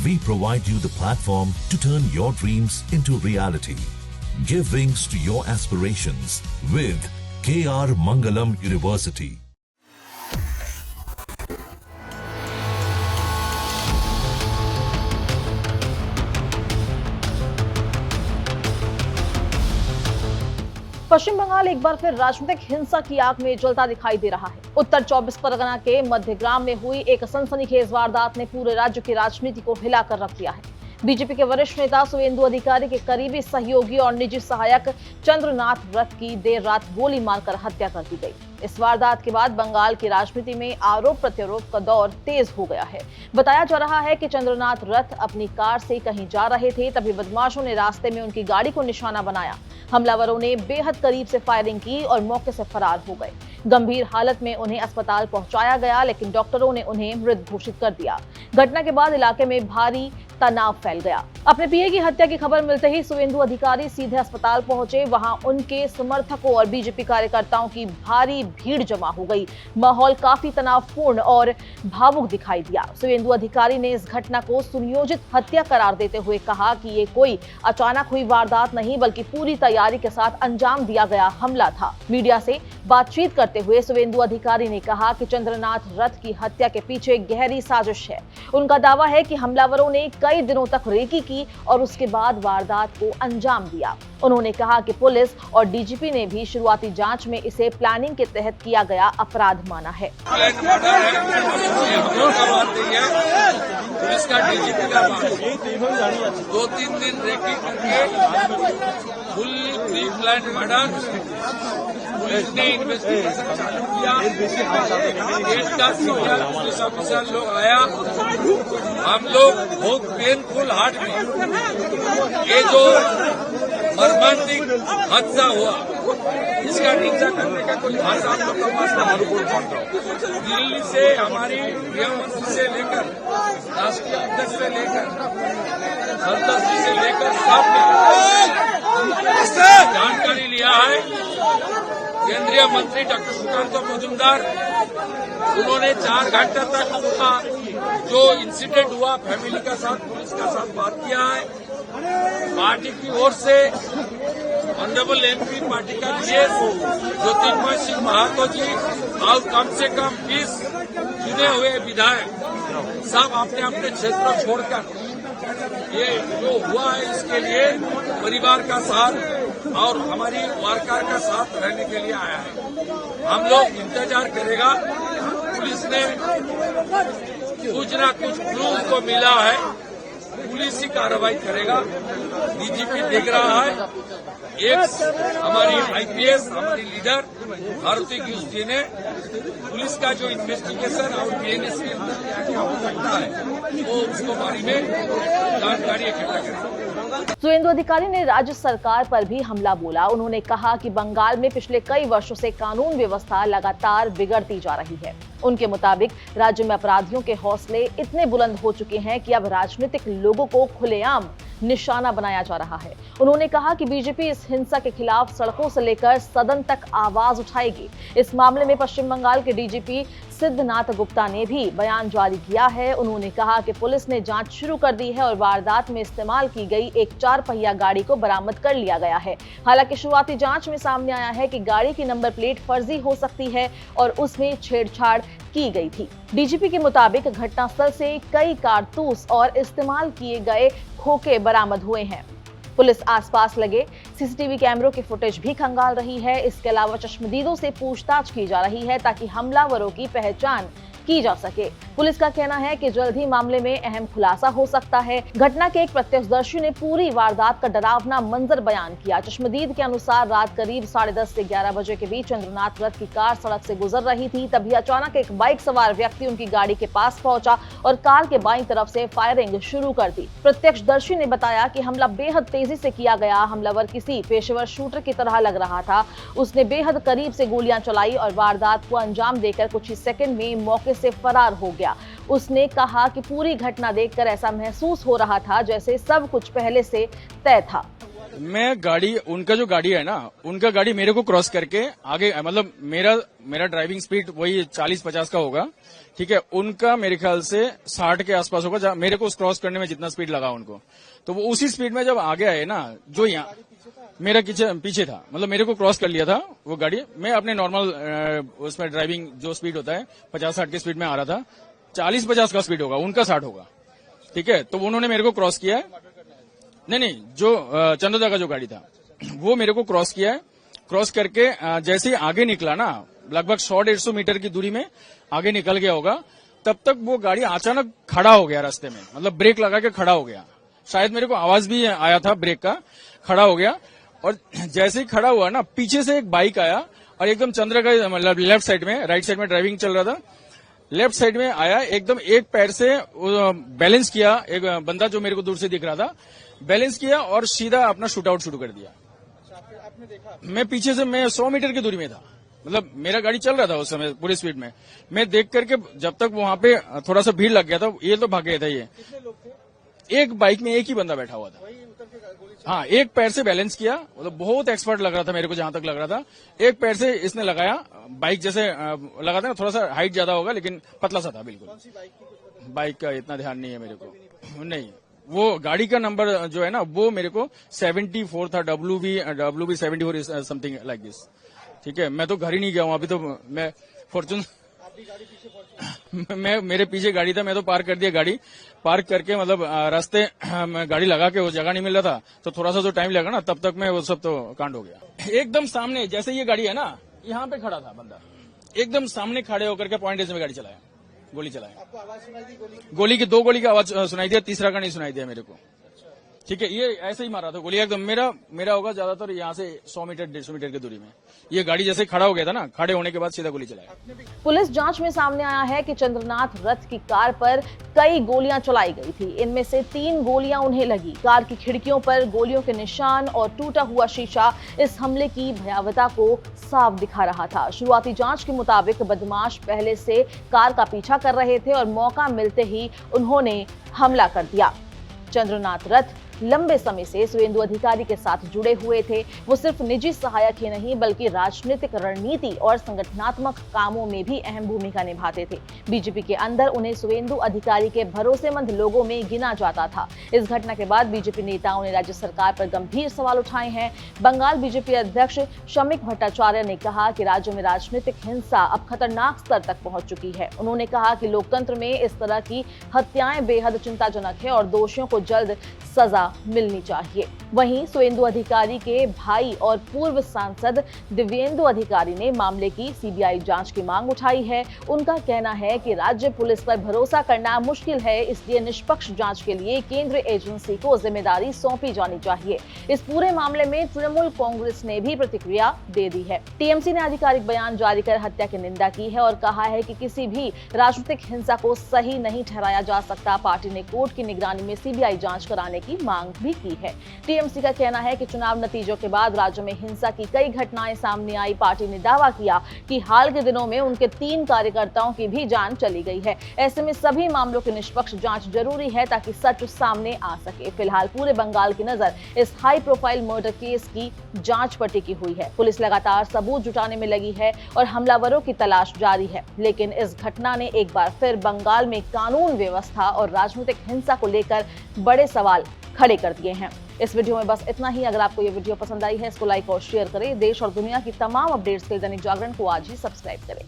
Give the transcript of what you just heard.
we provide you the platform to turn your dreams into reality. Give wings to your aspirations with KR Mangalam University. पश्चिम बंगाल एक बार फिर राजनीतिक हिंसा की आग में जलता दिखाई दे रहा है। उत्तर 24 परगना के मध्यग्राम में हुई एक सनसनीखेज वारदात ने पूरे राज्य की राजनीति को हिलाकर रख दिया है। बीजेपी के वरिष्ठ नेता शुवेंदु अधिकारी के करीबी सहयोगी और निजी सहायक चंद्रनाथ रथ की देर रात गोली मारकर हत्या कर दी गई। इस वारदात के बाद बंगाल की राजनीति में आरोप प्रत्यारोप का दौर तेज हो गया है। बताया जा रहा है कि चंद्रनाथ रथ अपनी कार से कहीं जा रहे थे, तभी बदमाशों ने रास्ते में उनकी गाड़ी को निशाना बनाया। हमलावरों ने बेहद करीब से फायरिंग की और मौके से फरार हो गए। गंभीर हालत में उन्हें अस्पताल पहुंचाया गया, लेकिन डॉक्टरों ने उन्हें मृत घोषित कर दिया। घटना के बाद इलाके में भारी तनाव फैल गया। अपने पीए की हत्या की खबर मिलते ही शुवेंदु अधिकारी सीधे अस्पताल पहुंचे। वहां उनके समर्थकों और बीजेपी कार्यकर्ताओं की भारी भीड़ जमा हो गई। माहौल काफी तनावपूर्ण और भावुक दिखाई दिया। शुवेंदु अधिकारी ने इस घटना को सुनियोजित हत्या करार देते हुए कहा कि ये कोई अचानक हुई वारदात नहीं, बल्कि पूरी तैयारी के साथ अंजाम दिया गया हमला था। मीडिया से बातचीत करते हुए शुवेंदु अधिकारी ने कहा कि चंद्रनाथ रथ की हत्या के पीछे गहरी साजिश है। उनका दावा है कि हमलावरों ने कई दिनों तक रेकी की और उसके बाद वारदात को अंजाम दिया। उन्होंने कहा कि पुलिस और डीजीपी ने भी शुरुआती जांच में इसे प्लानिंग के तहत किया गया अपराध माना है। पुलिस का डीजीपी का 2-3 दिन रेकी करके fully pre plan murder police ने इन्वेस्टिगेशन चालू किया। 8 सीनियर पुलिस ऑफिसर लोग आया। हम लोग बहुत पेनफुल हार्ट में ये जो मर्मांतिक हादसा हुआ इसका निंदा करने का कोई भाषा हम लोग का पास नहीं। दिल्ली से हमारी गृहमंत्री से लेकर राष्ट्रीय अध्यक्ष से लेकर संसद जी से लेकर सबने जानकारी लिया है। केंद्रीय मंत्री डॉक्टर सुकांत मजूमदार उन्होंने 4 घंटे तक पूरा जो इंसिडेंट हुआ फैमिली का साथ पुलिस का साथ बात किया है। पार्टी की ओर से ऑनरेबल एमपी पार्टी का जीएस ज्योतिर्मय सिंह महातो जी और कम से कम 20 चुने हुए विधायक सब अपने अपने क्षेत्र छोड़कर ये जो हुआ है इसके लिए परिवार का साथ और हमारी वारकार का साथ रहने के लिए आया है। हम लोग इंतजार करेगा। पुलिस ने कुछ ना कुछ क्लू को मिला है, पुलिस ही कार्रवाई करेगा। डीजीपी देख रहा है। एक हमारी आईपीएस हमारी लीडर भारती गिल जी ने पुलिस का जो इन्वेस्टिगेशन और बीएनएससी क्या हो सकता है वो उसको बारे में जानकारी इकट्ठा करेगा। शुवेंदु अधिकारी ने राज्य सरकार पर भी हमला बोला। उन्होंने कहा कि बंगाल में पिछले कई वर्षों से कानून व्यवस्था लगातार बिगड़ती जा रही है। उनके मुताबिक राज्य में अपराधियों के हौसले इतने बुलंद हो चुके हैं कि अब राजनीतिक लोगों को खुलेआम निशाना बनाया जा रहा है। उन्होंने कहा कि बीजेपी इस हिंसा के खिलाफ सड़कों से लेकर सदन तक आवाज उठाएगी। इस मामले में पश्चिम बंगाल के डीजीपी सिद्धनाथ गुप्ता ने भी बयान जारी किया है। उन्होंने कहा कि पुलिस ने जांच शुरू कर दी है और वारदात में इस्तेमाल की गई एक 4 पहिया गाड़ी को बरामद कर लिया गया है। हालांकि शुरुआती जांच में सामने आया है कि गाड़ी की नंबर प्लेट फर्जी हो सकती है और उसमें छेड़छाड़ की गई थी। डीजीपी के मुताबिक घटनास्थल से कई कारतूस और इस्तेमाल किए गए खोखे बरामद हुए हैं। पुलिस आसपास लगे सीसीटीवी कैमरों की फुटेज भी खंगाल रही है। इसके अलावा चश्मदीदों से पूछताछ की जा रही है ताकि हमलावरों की पहचान की जा सके। पुलिस का कहना है कि जल्द ही मामले में अहम खुलासा हो सकता है। घटना के एक प्रत्यक्षदर्शी ने पूरी वारदात का डरावना मंजर बयान किया। चश्मदीद के अनुसार रात करीब 10:30 से 11 बजे के बीच चंद्रनाथ रथ की कार सड़क से गुजर रही थी। तभी अचानक एक बाइक सवार व्यक्ति उनकी गाड़ी के पास पहुंचा और कार के बाईं तरफ से फायरिंग शुरू कर दी। प्रत्यक्षदर्शी ने बताया कि हमला बेहद तेजी से किया गया। हमलावर किसी पेशेवर शूटर की तरह लग रहा था। उसने बेहद करीब से गोलियां चलाई और वारदात को अंजाम देकर कुछ ही सेकंड में मौके से फरार हो गया। उसने कहा कि पूरी घटना देखकर ऐसा महसूस हो रहा था जैसे सब कुछ पहले से तय था। मैं गाड़ी, उनका जो गाड़ी है ना, उनका गाड़ी मेरे को क्रॉस करके आगे, मतलब मेरा ड्राइविंग स्पीड वही 40-50 का होगा, ठीक है। उनका मेरे ख्याल से 60 के आसपास होगा, मेरे को क्रॉस करने में जितना स्पीड लगा उनको, तो वो उसी स्पीड में जब आगे आए ना, जो यहाँ मेरा पीछे था, मतलब मेरे को क्रॉस कर लिया था वो गाड़ी। मैं अपने नॉर्मल उसमें ड्राइविंग जो स्पीड होता है 50-60 की स्पीड में आ रहा था, 40-50 का स्पीड होगा, उनका 60 होगा, ठीक है। तो उन्होंने मेरे को क्रॉस किया है, नहीं, जो चंद्रदा का जो गाड़ी था वो मेरे को क्रॉस किया है। क्रॉस करके जैसे ही आगे निकला ना, लगभग 100-150 मीटर की दूरी में आगे निकल गया होगा, तब तक वो गाड़ी अचानक खड़ा हो गया रास्ते में, मतलब ब्रेक लगा के खड़ा हो गया। शायद मेरे को आवाज भी आया था ब्रेक का, खड़ा हो गया। और जैसे ही खड़ा हुआ ना, पीछे से एक बाइक आया और एकदम चंद्र का, मतलब लेफ्ट साइड में, राइट साइड में ड्राइविंग चल रहा था, लेफ्ट साइड में आया, एकदम एक पैर से बैलेंस किया, एक बंदा जो मेरे को दूर से दिख रहा था, बैलेंस किया और सीधा अपना शूट आउट शुरू कर दिया। आपने देखा? मैं पीछे से, मैं 100 मीटर की दूरी में था, मतलब मेरा गाड़ी चल रहा था उस समय पूरी स्पीड में। मैं देख करके जब तक वहां पे थोड़ा सा भीड़ लग गया था, ये तो भाग गया था। ये कितने लोग थे? एक बाइक में एक ही बंदा बैठा हुआ था। हाँ, एक पैर से बैलेंस किया, मतलब बहुत एक्सपर्ट लग रहा था मेरे को, जहां तक लग रहा था। एक पैर से इसने लगाया, बाइक जैसे लगाता ना, थोड़ा सा हाइट ज्यादा होगा लेकिन पतला सा था बिल्कुल। कौन सी बाइक थी? बाइक का इतना ध्यान नहीं है मेरे को, नहीं। वो गाड़ी का नंबर जो है ना, वो मेरे को 74 था, WV 74 समथिंग लाइक दिस, ठीक है। मैं तो घर ही नहीं गया हूँ अभी, तो मैं फॉर्चून मेरे पीछे गाड़ी था, मैं तो पार्क कर दिया गाड़ी। पार्क करके मतलब रास्ते गाड़ी लगा के वो जगह नहीं मिल रहा था, तो थोड़ा सा जो टाइम लगा ना, तब तक मैं वो सब तो कांड हो गया। एकदम सामने जैसे ये गाड़ी है ना, यहाँ पे खड़ा था बंदा, एकदम सामने खड़े होकर के पॉइंट में गाड़ी चलाया, गोली चलाया। आपको आवाज सुनाई दी? गोली की 2 गोली की आवाज सुनाई दिया, तीसरा का नहीं सुनाई दिया मेरे को, ठीक है। ये ऐसे ही मारा था गोली एकदम। मेरा होगा ज्यादातर यहाँ से 100-150 मीटर की दूरी में। ये गाड़ी जैसे खड़ा हो गया था ना, खड़े होने के बाद सीधा गोली चलाया। पुलिस जांच में सामने आया है कि चंद्रनाथ रथ की कार पर कई गोलियां चलाई गई थी। इनमें से 3 गोलियां उन्हें लगी। कार की खिड़कियों पर गोलियों के निशान और टूटा हुआ शीशा इस हमले की भयावहता को साफ दिखा रहा था। शुरुआती जांच के मुताबिक बदमाश पहले से कार का पीछा कर रहे थे और मौका मिलते ही उन्होंने हमला कर दिया। चंद्रनाथ रथ लंबे समय से सुवेंदु अधिकारी के साथ जुड़े हुए थे। वो सिर्फ निजी सहायक ही नहीं बल्कि राजनीतिक रणनीति और संगठनात्मक कामों में भी अहम भूमिका निभाते थे। बीजेपी के अंदर उन्हें सुवेंदु अधिकारी के भरोसेमंद लोगों में गिना जाता था। इस घटना के बाद बीजेपी नेताओं ने राज्य सरकार पर गंभीर सवाल उठाए हैं। बंगाल बीजेपी अध्यक्ष शमिक भट्टाचार्य ने कहा कि राज्य में राजनीतिक हिंसा अब खतरनाक स्तर तक पहुंच चुकी है। उन्होंने कहा कि लोकतंत्र में इस तरह की हत्याएं बेहद चिंताजनक है और दोषियों को जल्द सजा मिलनी चाहिए। वहीं सुवेंदु अधिकारी के भाई और पूर्व सांसद दिव्येंदु अधिकारी ने मामले की सीबीआई जांच की मांग उठाई है। उनका कहना है कि राज्य पुलिस पर भरोसा करना मुश्किल है, इसलिए निष्पक्ष जांच के लिए केंद्रीय एजेंसी को जिम्मेदारी सौंपी जानी चाहिए। इस पूरे मामले में तृणमूल कांग्रेस ने भी प्रतिक्रिया दे दी है। टीएमसी ने आधिकारिक बयान जारी कर हत्या की निंदा की है और कहा है कि किसी भी राजनीतिक हिंसा को सही नहीं ठहराया जा सकता। पार्टी ने कोर्ट की निगरानी में सीबीआई जांच कराने की मांग भी की है। टीएमसी का कहना है कि चुनाव नतीजों के बाद राज्य में हिंसा की कई घटनाएं सामने आई। पार्टी ने दावा किया कि हाल के दिनों में उनके 3 कार्यकर्ताओं की भी जान चली गई है। ऐसे में सभी मामलों की निष्पक्ष जांच जरूरी है ताकि सच सामने आ सके। फिलहाल पूरे बंगाल की नजर इस हाई प्रोफाइल मर्डर केस की जांच पर टिकी हुई है। पुलिस लगातार सबूत जुटाने में लगी है और हमलावरों की तलाश जारी है। लेकिन इस घटना ने एक बार फिर बंगाल में कानून व्यवस्था और राजनीतिक हिंसा को लेकर बड़े सवाल खड़े कर दिए हैं। इस वीडियो में बस इतना ही। अगर आपको ये वीडियो पसंद आई है, इसको लाइक और शेयर करें। देश और दुनिया की तमाम अपडेट्स के लिए दैनिक जागरण को आज ही सब्सक्राइब करें।